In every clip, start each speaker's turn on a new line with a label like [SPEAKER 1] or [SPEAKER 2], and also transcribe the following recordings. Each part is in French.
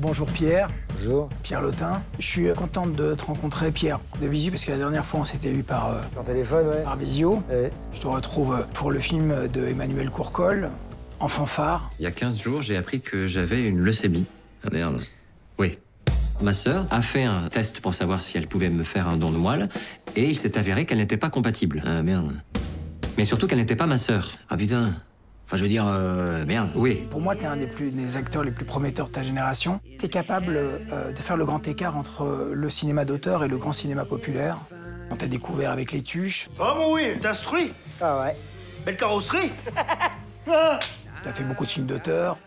[SPEAKER 1] Bonjour Pierre.
[SPEAKER 2] Bonjour.
[SPEAKER 1] Pierre Lotin. Je suis contente de te rencontrer, Pierre, de visu, parce que la dernière fois, on s'était eu par
[SPEAKER 2] téléphone, ouais.
[SPEAKER 1] par visio.
[SPEAKER 2] Ouais.
[SPEAKER 1] Je te retrouve pour le film de Emmanuel Courcol, En fanfare.
[SPEAKER 3] Il y a 15 jours, j'ai appris que j'avais une leucémie.
[SPEAKER 4] Ah merde.
[SPEAKER 3] Oui. Ma sœur a fait un test pour savoir si elle pouvait me faire un don de moelle, et il s'est avéré qu'elle n'était pas compatible.
[SPEAKER 4] Ah merde.
[SPEAKER 3] Mais surtout qu'elle n'était pas ma sœur.
[SPEAKER 4] Ah putain. Enfin, je veux dire, merde.
[SPEAKER 3] Oui.
[SPEAKER 1] Pour moi, t'es un des acteurs les plus prometteurs de ta génération. T'es capable de faire le grand écart entre le cinéma d'auteur et le grand cinéma populaire. On t'a découvert avec Les Tuches.
[SPEAKER 5] Ça va, mon oui, t'es instruit.
[SPEAKER 2] Ah ouais.
[SPEAKER 5] Belle carrosserie.
[SPEAKER 1] T'as fait beaucoup de films d'auteur.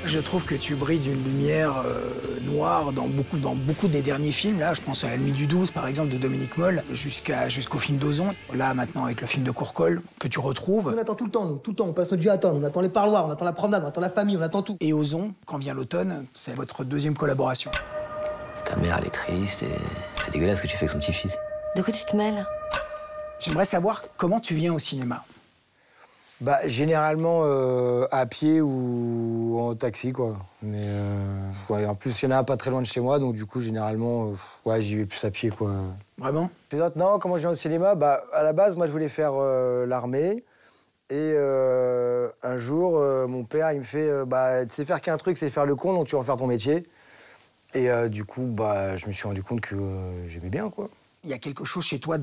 [SPEAKER 1] Je trouve que tu brilles d'une lumière noire dans beaucoup des derniers films. Là, je pense à La Nuit du 12, par exemple, de Dominique Moll, jusqu'au film d'Ozon. Là, maintenant, avec le film de Courcol, que tu retrouves.
[SPEAKER 6] On attend tout le temps, nous. Tout le temps. On passe notre vie à attendre. On attend les parloirs, on attend la promenade, on attend la famille, on attend tout.
[SPEAKER 1] Et Ozon, quand vient l'automne, c'est votre deuxième collaboration.
[SPEAKER 4] Ta mère, elle est triste et c'est dégueulasse ce que tu fais avec son petit-fils.
[SPEAKER 7] De quoi tu te mêles?
[SPEAKER 1] J'aimerais savoir comment tu viens au cinéma.
[SPEAKER 2] Bah, généralement à pied ou en taxi, quoi. Mais ouais, en plus, il y en a un pas très loin de chez moi, donc du coup, généralement, ouais, j'y vais plus à pied, quoi.
[SPEAKER 1] Vraiment?
[SPEAKER 2] Non, comment je viens au cinéma? Bah, à la base, moi, je voulais faire l'armée. Et un jour, mon père, il me fait bah, tu sais faire qu'un truc, c'est faire le con, donc tu vas en faire ton métier. Et du coup, bah, je me suis rendu compte que j'aimais bien, quoi.
[SPEAKER 1] Il y a quelque chose chez toi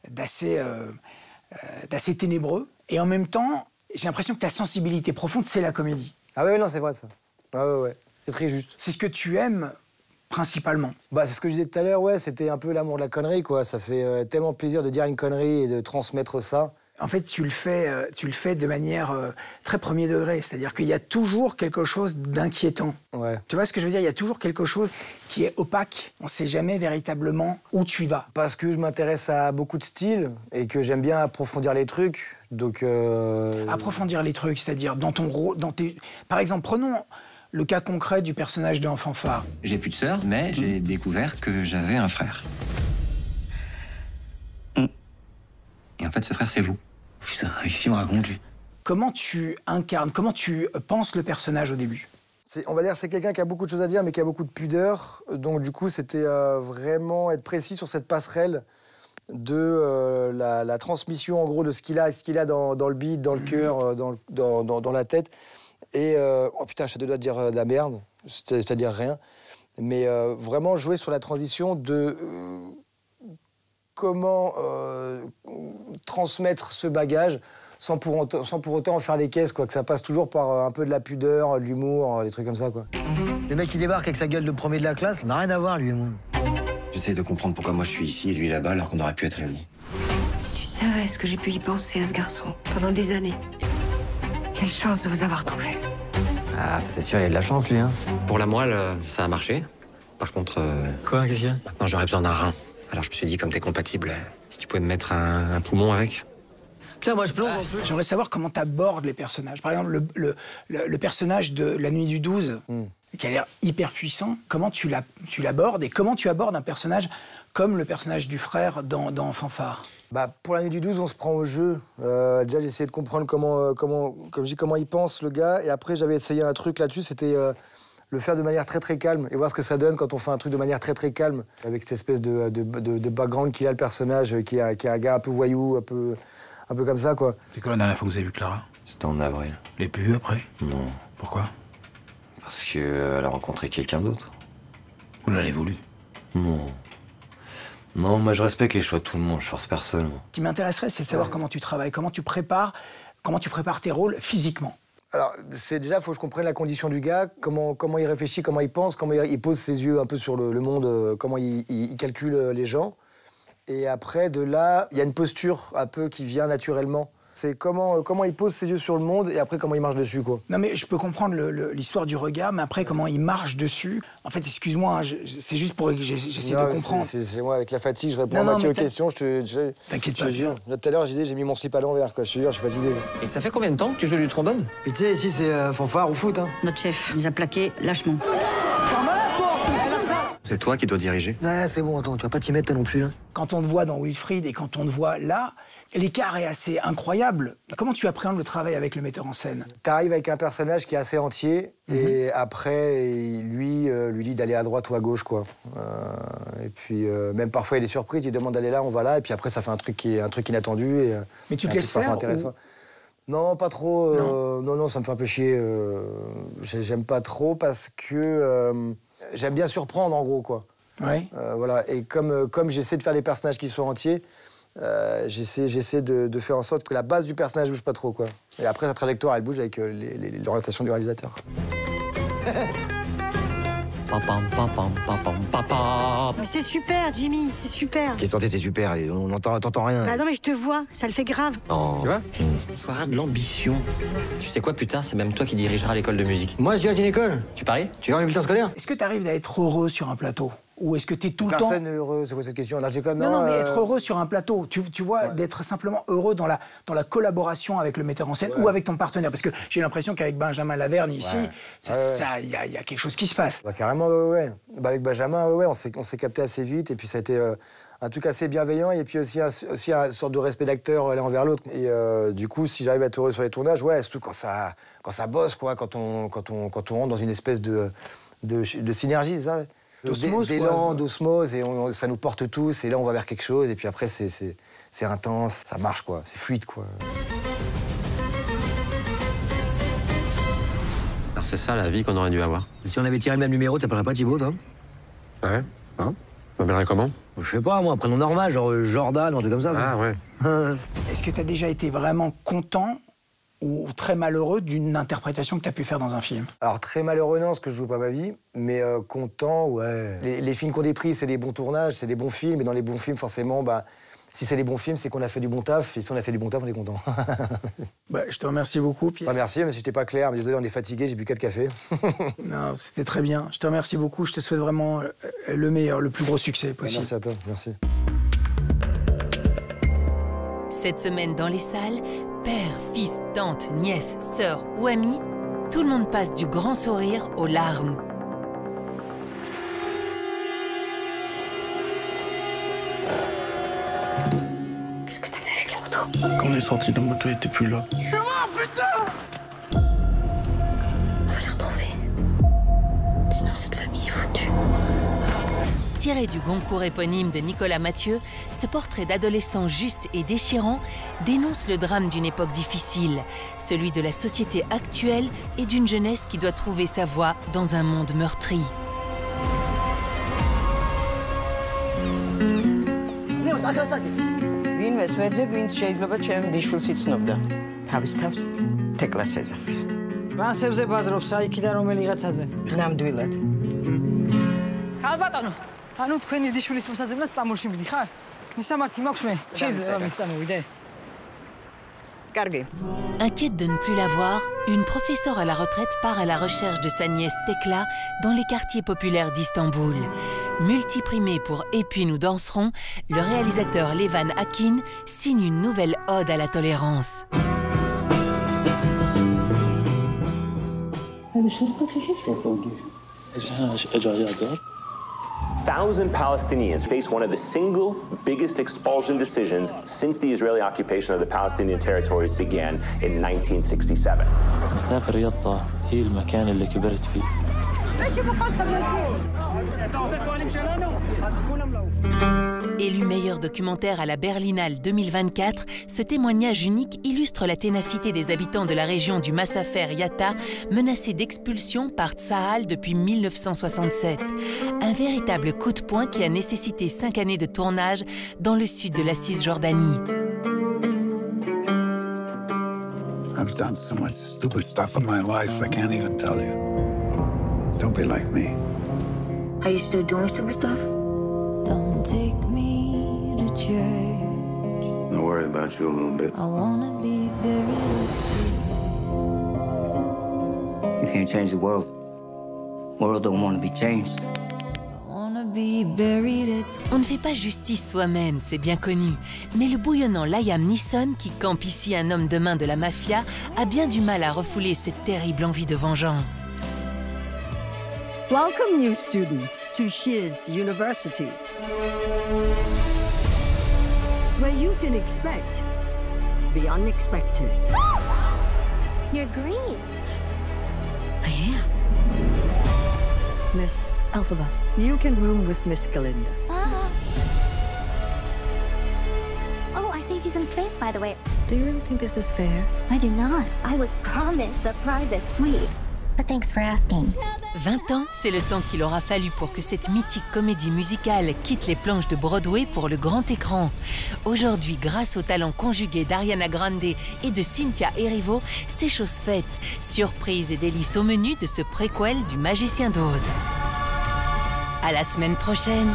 [SPEAKER 1] d'assez ténébreux. Et en même temps, j'ai l'impression que ta sensibilité profonde, c'est la comédie.
[SPEAKER 2] Ah ouais, non, c'est vrai, ça. Ah ouais. C'est très juste.
[SPEAKER 1] C'est ce que tu aimes principalement.
[SPEAKER 2] Bah, c'est ce que je disais tout à l'heure, ouais, c'était un peu l'amour de la connerie, quoi. Ça fait tellement plaisir de dire une connerie et de transmettre ça.
[SPEAKER 1] En fait, tu le fais de manière très premier degré. C'est-à-dire qu'il y a toujours quelque chose d'inquiétant.
[SPEAKER 2] Ouais.
[SPEAKER 1] Tu vois ce que je veux dire? Il y a toujours quelque chose qui est opaque. On ne sait jamais véritablement où tu vas.
[SPEAKER 2] Parce que je m'intéresse à beaucoup de styles et que j'aime bien approfondir les trucs. Donc.
[SPEAKER 1] Approfondir les trucs, c'est-à-dire dans ton rôle. Par exemple, prenons le cas concret du personnage de En fanfare.
[SPEAKER 3] J'ai plus de sœur, mais j'ai découvert que j'avais un frère. Et en fait, ce frère, c'est vous.
[SPEAKER 4] Putain, qu'est-ce qu'il me raconte, lui?
[SPEAKER 1] Comment tu incarnes, comment tu penses le personnage au début?
[SPEAKER 2] On va dire c'est quelqu'un qui a beaucoup de choses à dire, mais qui a beaucoup de pudeur. Donc, du coup, c'était vraiment être précis sur cette passerelle de la transmission, en gros, de ce qu'il a dans le beat, dans le cœur, dans la tête. Et, oh putain, je te dois dire de la merde, c'est-à-dire rien. Mais vraiment jouer sur la transition de comment transmettre ce bagage sans pour autant en faire des caisses, quoi. Que ça passe toujours par un peu de la pudeur, de l'humour, des trucs comme ça, quoi.
[SPEAKER 6] Le mec qui débarque avec sa gueule de premier de la classe, on n'a rien à voir, lui et moi.
[SPEAKER 3] J'essaie de comprendre pourquoi moi je suis ici et lui là-bas alors qu'on aurait pu être réunis.
[SPEAKER 7] Si tu savais ce que j'ai pu y penser à ce garçon pendant des années. Quelle chance de vous avoir trouvé.
[SPEAKER 4] Ah, ça c'est sûr, il a de la chance, lui, hein.
[SPEAKER 3] Pour la moelle, ça a marché. Par contre,
[SPEAKER 6] Quoi, qu'est-ce qu'il y a?
[SPEAKER 3] maintenant j'aurais besoin d'un rein. Alors je me suis dit, comme t'es compatible, si tu pouvais me mettre un poumon avec.
[SPEAKER 6] Putain, moi je plombe un peu.
[SPEAKER 1] J'aimerais savoir comment tu abordes les personnages. Par exemple, le personnage de La Nuit du 12, qui a l'air hyper puissant, comment tu l'abordes et comment tu abordes un personnage comme le personnage du frère dans Fanfare?
[SPEAKER 2] Bah, pour La Nuit du 12, on se prend au jeu. Déjà, j'ai essayé de comprendre comment il pense, le gars. Et après, j'avais essayé un truc là-dessus, c'était le faire de manière très très calme et voir ce que ça donne quand on fait un truc de manière très très calme, avec cette espèce de background qu'il a, le personnage, qui est un gars un peu voyou, un peu comme ça, quoi.
[SPEAKER 8] C'est quand la dernière fois que vous avez vu Clara?
[SPEAKER 4] C'était en avril.
[SPEAKER 8] Vous l'avez plus vue après?
[SPEAKER 4] Non.
[SPEAKER 8] Pourquoi?
[SPEAKER 4] Parce qu'elle a rencontré quelqu'un d'autre.
[SPEAKER 8] Vous l'avez voulu?
[SPEAKER 4] Non. Non, moi je respecte les choix de tout le monde, je force personne, moi.
[SPEAKER 1] Ce qui m'intéresserait, c'est de savoir comment tu travailles, comment tu prépares tes rôles physiquement.
[SPEAKER 2] Alors, déjà, il faut que je comprenne la condition du gars, comment il réfléchit, comment il pense, comment il pose ses yeux un peu sur le monde, comment il calcule les gens. Et après, de là, il y a une posture un peu qui vient naturellement. C'est comment il pose ses yeux sur le monde et après comment il marche dessus, quoi.
[SPEAKER 1] Non, mais je peux comprendre l'histoire du regard, mais après, comment il marche dessus. En fait, excuse-moi, hein, c'est juste pour que j'essaie de comprendre.
[SPEAKER 2] C'est moi, avec la fatigue, je réponds à
[SPEAKER 1] Non,
[SPEAKER 2] moitié aux
[SPEAKER 1] mais
[SPEAKER 2] questions.
[SPEAKER 1] T'inquiète pas.
[SPEAKER 2] Je te jure. Là, tout à l'heure, j'ai mis mon slip à l'envers, quoi. Je te jure, je suis fatigué.
[SPEAKER 3] Et ça fait combien de temps que tu joues du trombone?
[SPEAKER 6] Puis tu sais, ici c'est fanfare ou foot, hein.
[SPEAKER 7] Notre chef nous a plaqué lâchement.
[SPEAKER 3] C'est toi qui dois diriger.
[SPEAKER 6] Ouais, c'est bon, attends, tu vas pas t'y mettre toi non plus. Hein.
[SPEAKER 1] Quand on te voit dans Wilfried et quand on te voit là, l'écart est assez incroyable. Comment tu appréhendes le travail avec le metteur en scène?
[SPEAKER 2] T'arrives avec un personnage qui est assez entier, et après, lui dit d'aller à droite ou à gauche, quoi. Et puis, même parfois, il y a des surprises, il demande d'aller là, on va là, et puis après, ça fait un truc inattendu. Et,
[SPEAKER 1] mais tu te laisses faire
[SPEAKER 2] intéressant. Non, pas trop. Non, ça me fait un peu chier. J'aime pas trop parce que j'aime bien surprendre, en gros, quoi.
[SPEAKER 1] Ouais.
[SPEAKER 2] Voilà. Et comme j'essaie de faire des personnages qui soient entiers, j'essaie de faire en sorte que la base du personnage bouge pas trop, quoi. Et après, sa trajectoire, elle bouge avec l'orientation du réalisateur.
[SPEAKER 9] Mais c'est super, Jimmy, c'est super.
[SPEAKER 6] Qu'est-ce que c'est super, on t'entend rien.
[SPEAKER 9] Ah non, mais je te vois, ça le fait grave.
[SPEAKER 6] Oh.
[SPEAKER 2] Tu vois?
[SPEAKER 3] Faut avoir de l'ambition. Tu sais quoi, putain, c'est même toi qui dirigeras l'école de musique.
[SPEAKER 6] Moi, je viens d'une école.
[SPEAKER 3] Tu paries?
[SPEAKER 6] Tu vas en bulletin scolaire?
[SPEAKER 1] Est-ce que tu arrives à être heureux sur un plateau? Ou est-ce que tu es tout le temps...
[SPEAKER 2] Personne n'est heureux, c'est quoi cette question? Là, j'ai quand même...
[SPEAKER 1] Non, mais être heureux sur un plateau, tu vois, d'être simplement heureux dans la collaboration avec le metteur en scène ou avec ton partenaire. Parce que j'ai l'impression qu'avec Benjamin Lavergne, ici, il y a quelque chose qui se passe.
[SPEAKER 2] Bah, carrément, ouais. Bah, avec Benjamin, on s'est capté assez vite, et puis ça a été un truc assez bienveillant, et puis aussi une sorte de respect d'acteur l'un envers l'autre. Et du coup, si j'arrive à être heureux sur les tournages, surtout quand ça bosse, quoi, quand on rentre dans une espèce de synergie, ça. D'élan, d'osmose, et ça nous porte tous, et là on va vers quelque chose, et puis après c'est intense, ça marche, quoi, c'est fluide, quoi.
[SPEAKER 3] Alors c'est ça la vie qu'on aurait dû avoir.
[SPEAKER 6] Si on avait tiré le même numéro, t'appellerais pas Thibaut, toi?
[SPEAKER 3] Ouais, hein? Tu m'appellerais comment?
[SPEAKER 6] Je sais pas, moi, un prénom normal, genre Jordan, un truc comme ça.
[SPEAKER 3] Ah ouais.
[SPEAKER 1] Est-ce que tu as déjà été vraiment content ou très malheureux d'une interprétation que tu as pu faire dans un film?
[SPEAKER 2] Alors très malheureux, non, parce que je joue pas ma vie, mais content, ouais. Les films qu'on a pris, c'est des bons tournages, c'est des bons films, et dans les bons films, forcément, si c'est des bons films, c'est qu'on a fait du bon taf, et si on a fait du bon taf, on est content.
[SPEAKER 1] Je te remercie beaucoup, Pierre.
[SPEAKER 2] Merci, mais si j'étais pas clair, mais désolé, on est fatigué, j'ai bu 4 cafés.
[SPEAKER 1] Non, c'était très bien. Je te remercie beaucoup, je te souhaite vraiment le meilleur, le plus gros succès possible.
[SPEAKER 2] Merci à toi, merci.
[SPEAKER 10] Cette semaine dans les salles, père, fils, tante, nièce, sœur ou ami, tout le monde passe du grand sourire aux larmes.
[SPEAKER 7] Qu'est-ce que t'as fait avec la moto?
[SPEAKER 8] Quand on est sorti, la moto était plus là.
[SPEAKER 7] Je suis mort, putain! On va les retrouver. Sinon, cette famille est foutue.
[SPEAKER 10] Tiré du Goncourt éponyme de Nicolas Mathieu, ce portrait d'adolescent juste et déchirant dénonce le drame d'une époque difficile, celui de la société actuelle et d'une jeunesse qui doit trouver sa voie dans un monde meurtri.
[SPEAKER 11] ვინმე სვეძე, ვინც შეიძლება ჩემ დიშვილს იცნობდა. თავის თავს თეკლას ეძახის.
[SPEAKER 12] ბანსებზე ბაზრობს რა იქიდან რომელიღაცაზე.
[SPEAKER 11] ნამდვილად.
[SPEAKER 12] ქალბატონო, ანუ თქვენი დიშვილის მოსაძებნად სტამბოლში მიდიხარ? მისამართი მაქვს მე. შეიძლება მიწამოვიდე.
[SPEAKER 10] Inquiète de ne plus la voir, une professeure à la retraite part à la recherche de sa nièce Tekla dans les quartiers populaires d'Istanbul. Multiprimé pour Et puis nous danserons, le réalisateur Levan Akin signe une nouvelle ode à la tolérance.
[SPEAKER 13] 1,000 Palestinians face one of the single biggest expulsion decisions since the Israeli occupation of the Palestinian territories began in 1967.
[SPEAKER 14] مسافة رياضة هي المكان اللي كبرت فيه.
[SPEAKER 10] Élu meilleur documentaire à la Berlinale 2024, ce témoignage unique illustre la ténacité des habitants de la région du Massafer Yatta, menacés d'expulsion par Tsahal depuis 1967. Un véritable coup de poing qui a nécessité 5 années de tournage dans le sud de la Cisjordanie.
[SPEAKER 15] I've done so much stupid stuff in my life, I can't even tell you. Don't be like me.
[SPEAKER 7] Are you still doing stupid stuff?
[SPEAKER 16] Don't take me to church.
[SPEAKER 15] I worry about you a little bit.
[SPEAKER 16] I wanna be buried.
[SPEAKER 17] You can't change the world. The world don't want to be changed.
[SPEAKER 10] On ne fait pas justice soi-même, c'est bien connu. Mais le bouillonnant Liam Neeson, qui campe ici un homme de main de la mafia, a bien du mal à refouler cette terrible envie de vengeance.
[SPEAKER 18] Welcome, new students. to Shiz University, where you can expect the unexpected.
[SPEAKER 19] You're green.
[SPEAKER 18] I am. Miss Elphaba, you can room with Miss Galinda.
[SPEAKER 19] Oh, I saved you some space, by the way.
[SPEAKER 18] Do you really think this is fair?
[SPEAKER 19] I do not. I was promised a private suite. But thanks for asking.
[SPEAKER 10] 20 ans, c'est le temps qu'il aura fallu pour que cette mythique comédie musicale quitte les planches de Broadway pour le grand écran. Aujourd'hui, grâce au talent conjugué d'Ariana Grande et de Cynthia Erivo, c'est chose faite. Surprise et délices au menu de ce préquel du Magicien d'Oz. À la semaine prochaine.